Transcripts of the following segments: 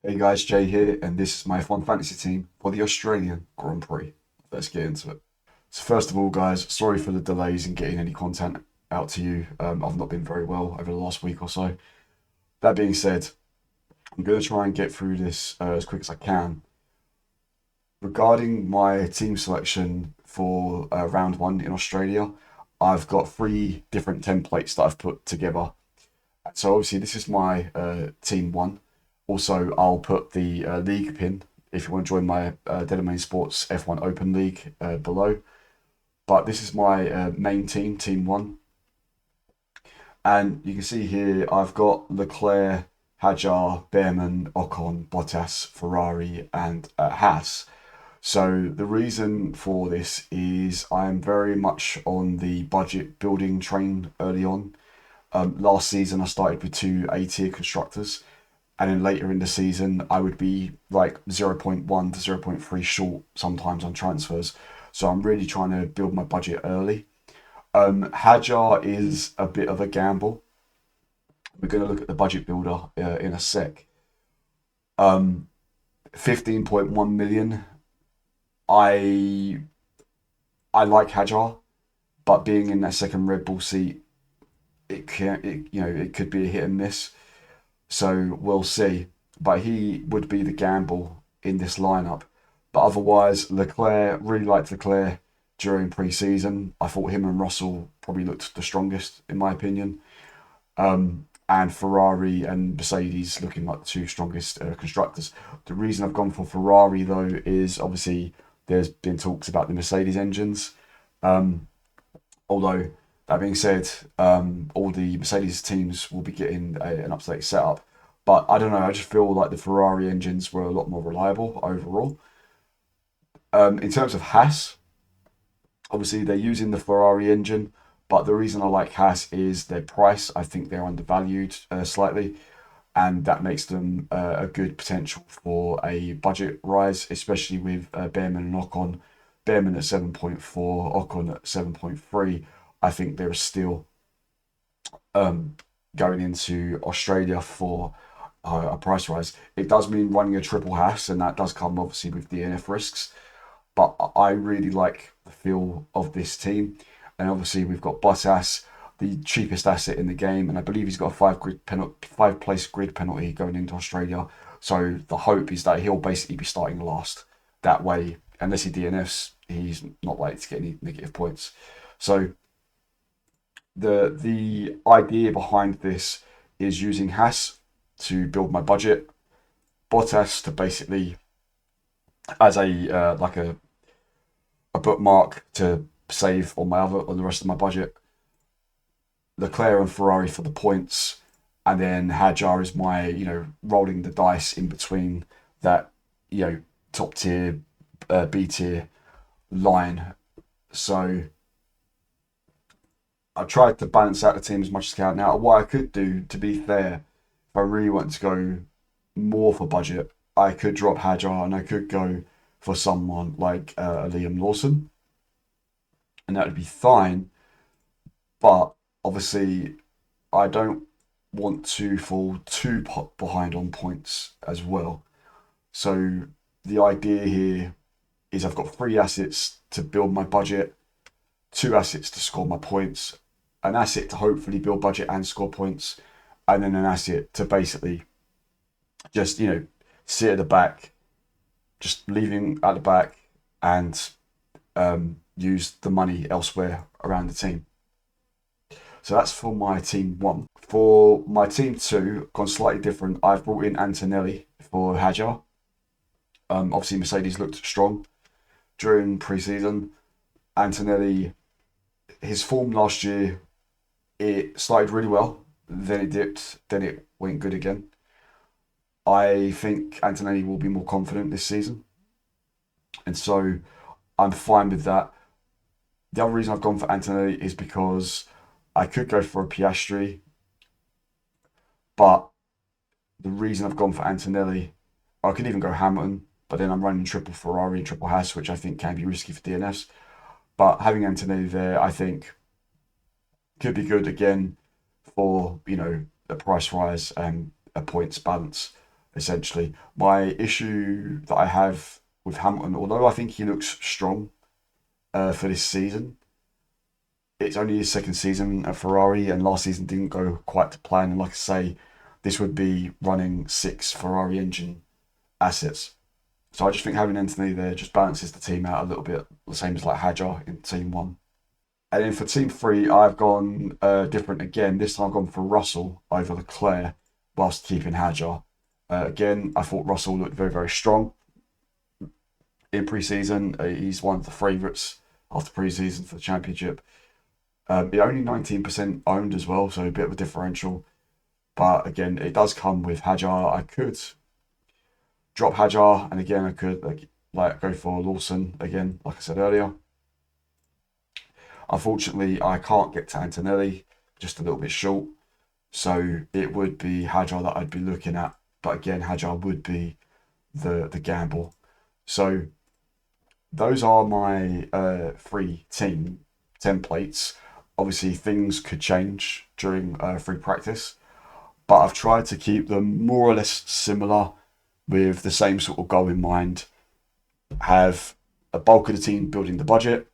Hey guys, Jay here, and this is my F1 fantasy team for the Australian Grand Prix. Let's get into it. So first of all, guys, sorry for the delays in getting any content out to you. I've not been very well over the last week or so. That being said, I'm going to try and get through this as quick as I can. Regarding my team selection for round one in Australia, I've got three different templates that I've put together. So obviously this is my team one. Also, I'll put the league pin if you want to join my DelermainSports F1 Open League below. But this is my main team, Team 1. And you can see here I've got Leclerc, Hadjar, Behrman, Ocon, Bottas, Ferrari, and HAAS. So the reason for this is I'm very much on the budget building train early on. Last season I started with two A-tier constructors, and then later in the season I would be like 0.1 to 0.3 short sometimes on transfers. So I'm really trying to build my budget early. Hadjar is a bit of a gamble. We're going to look at the budget builder in a sec. 15.1 million. I like Hadjar, but being in that second Red Bull seat, it could be a hit and miss. So we'll see. But he would be the gamble in this lineup. But otherwise, Leclerc, really liked Leclerc during pre-season. I thought him and Russell probably looked the strongest, in my opinion. And Ferrari and Mercedes looking like the two strongest constructors. The reason I've gone for Ferrari, though, is obviously there's been talks about the Mercedes engines. Although, that being said, all the Mercedes teams will be getting an up-to-date setup. But I don't know, I just feel like the Ferrari engines were a lot more reliable overall. In terms of HAAS, obviously they're using the Ferrari engine, but the reason I like HAAS is their price. I think they're undervalued slightly, and that makes them a good potential for a budget rise, especially with Behrman and Ocon. Behrman at 7.4, Ocon at 7.3. I think there is still going into Australia for a price rise. It does mean running a triple HAAS, and that does come obviously with DNF risks. But I really like the feel of this team, and obviously we've got Bottas, the cheapest asset in the game, and I believe he's got a five place grid penalty going into Australia. So the hope is that he'll basically be starting last. That way, unless he DNFs, he's not likely to get any negative points. So the idea behind this is using HAAS to build my budget, Bottas to basically as a like a bookmark to save on the rest of my budget. Leclerc and Ferrari for the points, and then Hadjar is my rolling the dice in between that top tier B tier line. So I tried to balance out the team as much as I can. Now, what I could do, to be fair, if I really want to go more for budget, I could drop Hadjar and I could go for someone like Liam Lawson, and that would be fine. But obviously, I don't want to fall too behind on points as well. So the idea here is I've got three assets to build my budget, two assets to score my points, an asset to hopefully build budget and score points, and then an asset to basically just sit at the back, just leaving at the back, and use the money elsewhere around the team. So that's for my team one. For my team two, gone slightly different. I've brought in Antonelli for Hadjar. Obviously, Mercedes looked strong during pre-season. Antonelli, his form last year, it started really well. Then it dipped. Then it went good again. I think Antonelli will be more confident this season, and so I'm fine with that. The other reason I've gone for Antonelli is because I could go for a Piastri, but the reason I've gone for Antonelli, I could even go Hamilton, but then I'm running triple Ferrari and triple HAAS, which I think can be risky for DNFs. But having Antonelli there, I think, could be good again for a price rise and a points balance. essentially. My issue that I have with Hamilton, although I think he looks strong for this season, it's only his second season at Ferrari, and last season didn't go quite to plan. And like I say, this would be running 6 Ferrari engine assets. So I just think having Anthony there just balances the team out a little bit, the same as like Hadjar in Team 1. And then for Team 3, I've gone different again. This time I've gone for Russell over Leclerc, whilst keeping Hadjar. Again, I thought Russell looked very, very strong in pre-season. He's one of the favourites after pre-season for the championship. He only 19% owned as well, so a bit of a differential. But again, it does come with Hadjar. I could drop Hadjar, and again, I could like go for Lawson again, like I said earlier. Unfortunately, I can't get to Antonelli, just a little bit short. So it would be Hadjar that I'd be looking at. But again, Hadjar would be the gamble. So those are my 3 team templates. Obviously, things could change during free practice, but I've tried to keep them more or less similar with the same sort of goal in mind. Have a bulk of the team building the budget,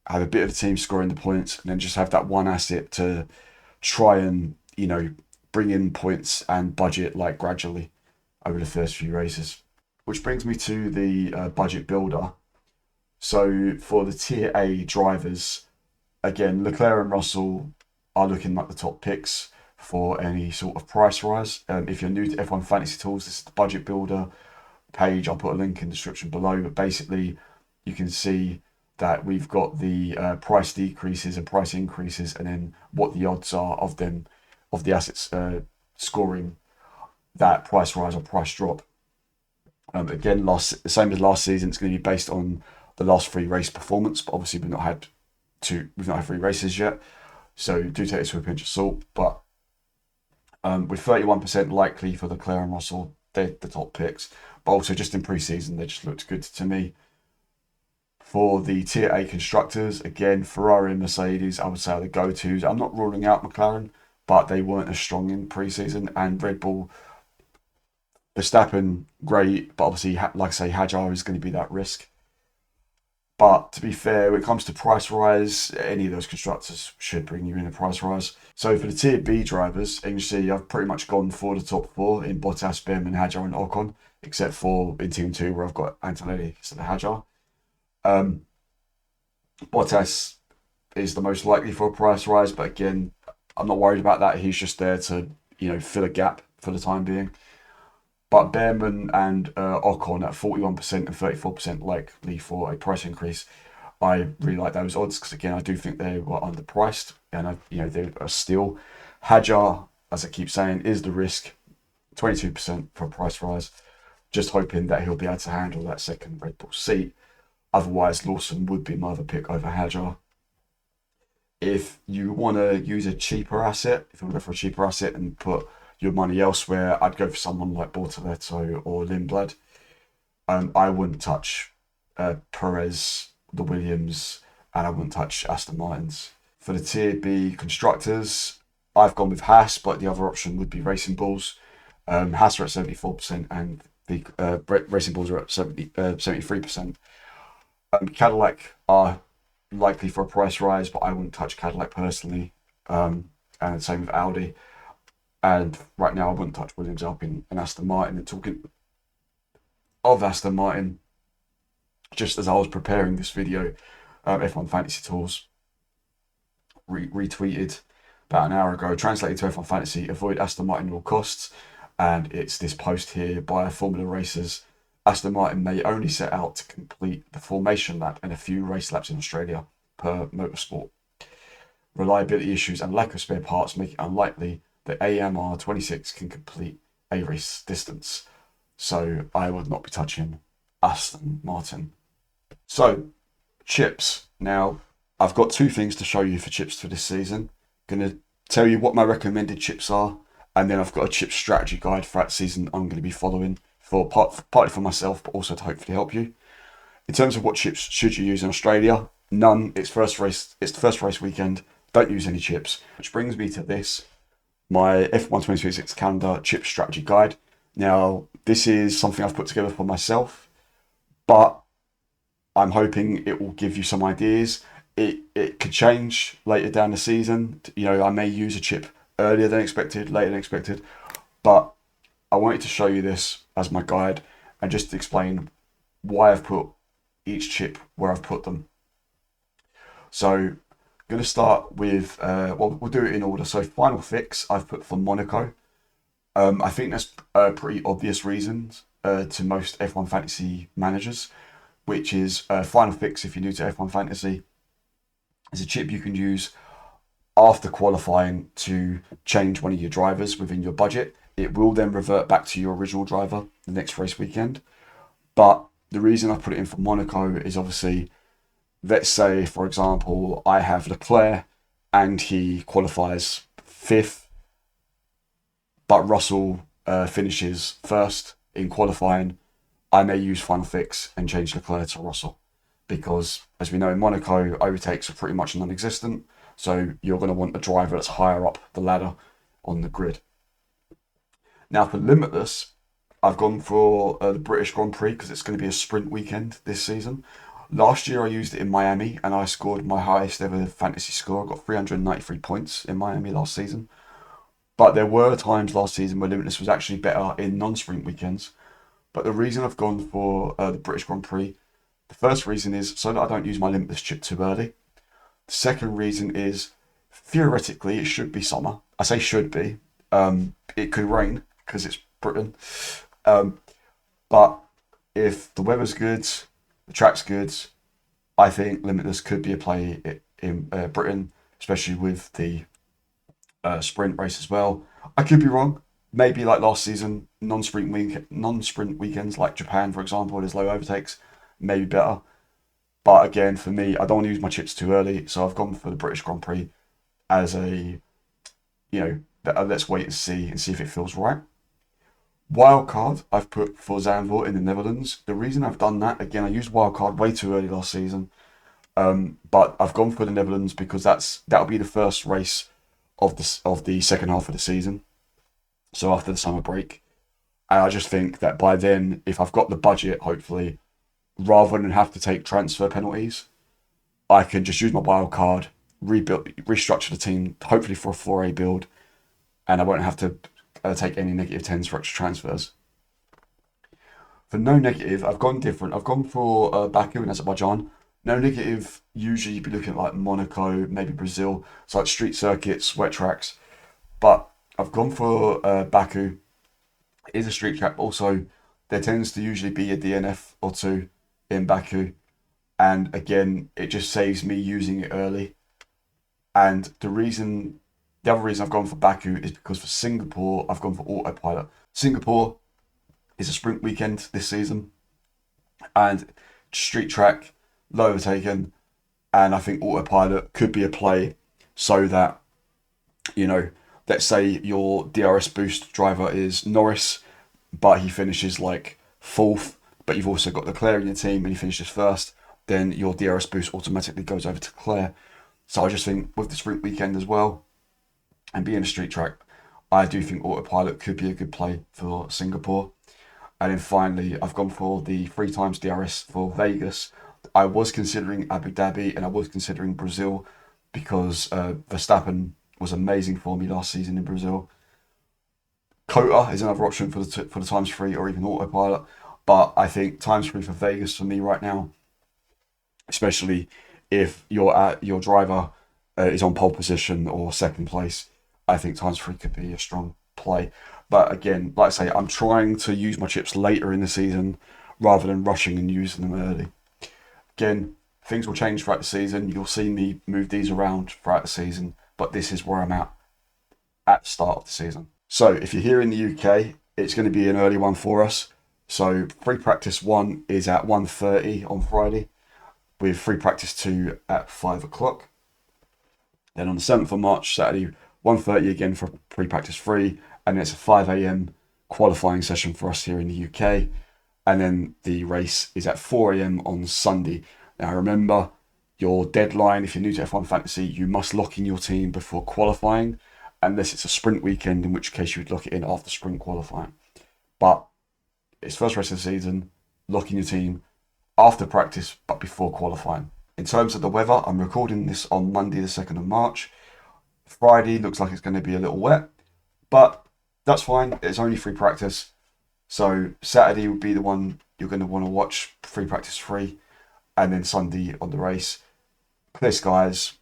have a bit of the team scoring the points, and then just have that one asset to try and, bring in points and budget like gradually over the first few races. Which brings me to the budget builder. So for the Tier A drivers, again, Leclerc and Russell are looking like the top picks for any sort of price rise. If you're new to F1 Fantasy Tools, this is the budget builder page. I'll put a link in the description below. But basically, you can see that we've got the price decreases and price increases, and then what the odds are of them, of the assets scoring that price rise or price drop. Again, same as last season, it's going to be based on the last 3 race performance, but obviously we've not had 3 races yet, so do take this with a pinch of salt. But with 31% likely for Leclerc and Russell, they're the top picks, but also just in pre-season, they just looked good to me. For the Tier A constructors, again, Ferrari and Mercedes, I would say are the go-tos. I'm not ruling out McLaren, but they weren't as strong in pre-season. And Red Bull, Verstappen, great, but obviously, like I say, Hadjar is going to be that risk. But to be fair, when it comes to price rise, any of those constructors should bring you in a price rise. So for the Tier B drivers, you can see I've pretty much gone for the top 4 in Bottas, Behrman, Hadjar and Ocon, except for in Team 2 where I've got Antonelli instead of Hadjar. Bottas is the most likely for a price rise, but again, I'm not worried about that. He's just there to, fill a gap for the time being. But Behrman and Ocon at 41% and 34% likely for a price increase. I really like those odds because, again, I do think they were underpriced, and they are still. Hadjar, as I keep saying, is the risk. 22% for a price rise. Just hoping that he'll be able to handle that second Red Bull seat. Otherwise, Lawson would be my other pick over Hadjar. If you want to use a cheaper asset, if you want to go for a cheaper asset and put your money elsewhere, I'd go for someone like Bortoletto or Lindblad. I wouldn't touch Perez, the Williams, and I wouldn't touch Aston Martins. For the Tier B constructors, I've gone with HAAS, but the other option would be Racing Bulls. HAAS are at 74% and the Racing Bulls are at 73%. Cadillac are likely for a price rise, but I wouldn't touch Cadillac personally. And same with Audi. And right now, I wouldn't touch Williams, Alpine, and Aston Martin. And talking of Aston Martin, just as I was preparing this video, F1 Fantasy Tools retweeted about an hour ago, translated to F1 Fantasy, avoid Aston Martin at all costs. And it's this post here by Formula Racers. Aston Martin may only set out to complete the formation lap and a few race laps in Australia per Motorsport. Reliability issues and lack of spare parts make it unlikely that AMR 26 can complete a race distance. So I would not be touching Aston Martin. So, chips. Now, I've got 2 things to show you for chips for this season. I'm going to tell you what my recommended chips are, and then I've got a chip strategy guide for that season I'm going to be following, for partly for myself, but also to hopefully help you. In terms of what chips should you use in Australia, none. It's the first race weekend. Don't use any chips. Which brings me to this, my F1 2026 calendar chip strategy guide. Now, this is something I've put together for myself, but I'm hoping it will give you some ideas. It could change later down the season. You know, I may use a chip earlier than expected, later than expected, but I wanted to show you this as my guide and just to explain why I've put each chip where I've put them. So I'm going to start with, well, we'll do it in order. So final fix I've put for Monaco. I think that's pretty obvious reasons to most F1 Fantasy managers, which is final fix, if you're new to F1 Fantasy, is a chip you can use after qualifying to change one of your drivers within your budget. It will then revert back to your original driver the next race weekend. But the reason I put it in for Monaco is obviously, let's say, for example, I have Leclerc and he qualifies 5th, but Russell finishes 1st in qualifying. I may use final fix and change Leclerc to Russell because, as we know, in Monaco, overtakes are pretty much non-existent. So you're going to want a driver that's higher up the ladder on the grid. Now for Limitless, I've gone for the British Grand Prix because it's going to be a sprint weekend this season. Last year I used it in Miami and I scored my highest ever fantasy score. I got 393 points in Miami last season. But there were times last season where Limitless was actually better in non-sprint weekends. But the reason I've gone for the British Grand Prix, the first reason is so that I don't use my Limitless chip too early. The second reason is, theoretically, it should be summer. I say should be. It could rain because it's Britain. But if the weather's good, the track's good, I think Limitless could be a play in Britain, especially with the sprint race as well. I could be wrong. Maybe like last season, non-sprint weekends like Japan, for example, there's low overtakes, maybe better. But again, for me, I don't want to use my chips too early, so I've gone for the British Grand Prix as a, let's wait and see if it feels right. Wildcard, I've put for Zandvoort in the Netherlands. The reason I've done that, again, I used wildcard way too early last season, but I've gone for the Netherlands because that'll be the first race of the second half of the season, so after the summer break. And I just think that by then, if I've got the budget, hopefully, rather than have to take transfer penalties, I can just use my wild card, restructure the team, hopefully for a 4A build, and I won't have to take any negative 10s for extra transfers. For no negative, I've gone different. I've gone for Baku and Azerbaijan. No negative, usually you'd be looking at like Monaco, maybe Brazil. It's like street circuits, wet tracks. But I've gone for Baku. It is a street track. Also, there tends to usually be a DNF or two in Baku. And again, it just saves me using it early. And the other reason I've gone for Baku is because for Singapore, I've gone for autopilot. Singapore is a sprint weekend this season. And street track, low overtaken, and I think autopilot could be a play so that, let's say your DRS boost driver is Norris, but he finishes like 4th, but you've also got Leclerc in your team and he finishes 1st, then your DRS boost automatically goes over to Leclerc. So I just think with the sprint weekend as well, and being a street track, I do think autopilot could be a good play for Singapore. And then finally, I've gone for the 3x DRS for Vegas. I was considering Abu Dhabi and I was considering Brazil because Verstappen was amazing for me last season in Brazil. Cota is another option for the ×3 or even autopilot, but I think ×3 for Vegas for me right now, especially if your driver is on pole position or second place, I think ×3 could be a strong play. But again, like I say, I'm trying to use my chips later in the season rather than rushing and using them early. Again, things will change throughout the season. You'll see me move these around throughout the season, but this is where I'm at the start of the season. So if you're here in the UK, it's going to be an early one for us. So free practice 1 is at 1:30 on Friday, with free practice 2 at 5 o'clock. Then on the 7th of March, Saturday, 1:30 again for free practice 3, and it's a 5 a.m. qualifying session for us here in the UK. And then the race is at 4 a.m. on Sunday. Now remember, your deadline, if you're new to F1 Fantasy, you must lock in your team before qualifying, unless it's a sprint weekend, in which case you would lock it in after sprint qualifying. But it's first race of the season, lock in your team after practice but before qualifying. In terms of the weather, I'm recording this on Monday the 2nd of March. Friday looks like it's going to be a little wet, but that's fine. It's only free practice. So Saturday would be the one you're going to want to watch, free practice 3, and then Sunday on the race. Clear skies,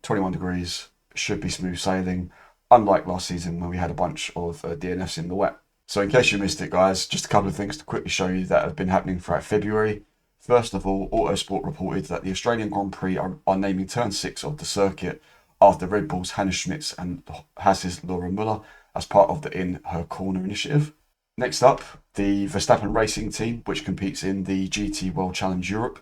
21 degrees, should be smooth sailing, unlike last season when we had a bunch of DNFs in the wet. So in case you missed it, guys, just a couple of things to quickly show you that have been happening throughout February. First of all, Autosport reported that the Australian Grand Prix are naming Turn 6 of the circuit after Red Bull's Hannah Schmitz and HAAS's Laura Muller as part of the In Her Corner initiative. Next up, the Verstappen Racing team, which competes in the GT World Challenge Europe,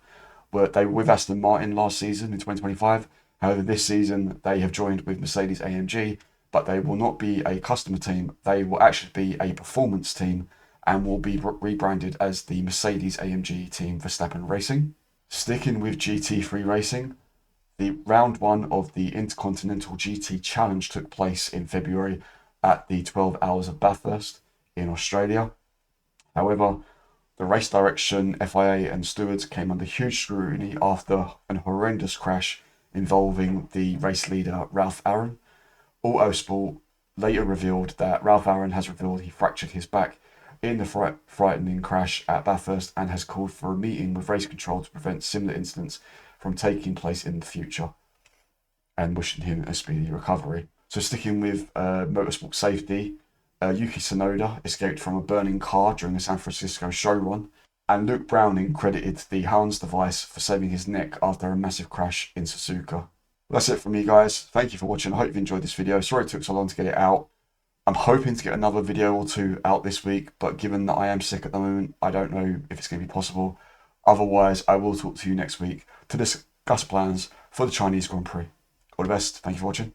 they were with Aston Martin last season in 2025. However, this season they have joined with Mercedes AMG, but they will not be a customer team. They will actually be a performance team and will be rebranded as the Mercedes AMG team Verstappen Racing. Sticking with GT3 racing, the round 1 of the Intercontinental GT Challenge took place in February at the 12 Hours of Bathurst in Australia. However, the race direction, FIA and stewards came under huge scrutiny after an horrendous crash involving the race leader Ralph Aaron. Autosport later revealed that Ralph Aaron has revealed he fractured his back in the frightening crash at Bathurst and has called for a meeting with race control to prevent similar incidents from taking place in the future, and wishing him a speedy recovery. So sticking with motorsport safety, Yuki Tsunoda escaped from a burning car during the San Francisco show run, and Luke Browning credited the HAAS device for saving his neck after a massive crash in Suzuka. That's it from me, guys. Thank you for watching. I hope you enjoyed this video. Sorry it took so long to get it out. I'm hoping to get another video or 2 out this week, but given that I am sick at the moment, I don't know if it's going to be possible. Otherwise, I will talk to you next week to discuss plans for the Chinese Grand Prix. All the best. Thank you for watching.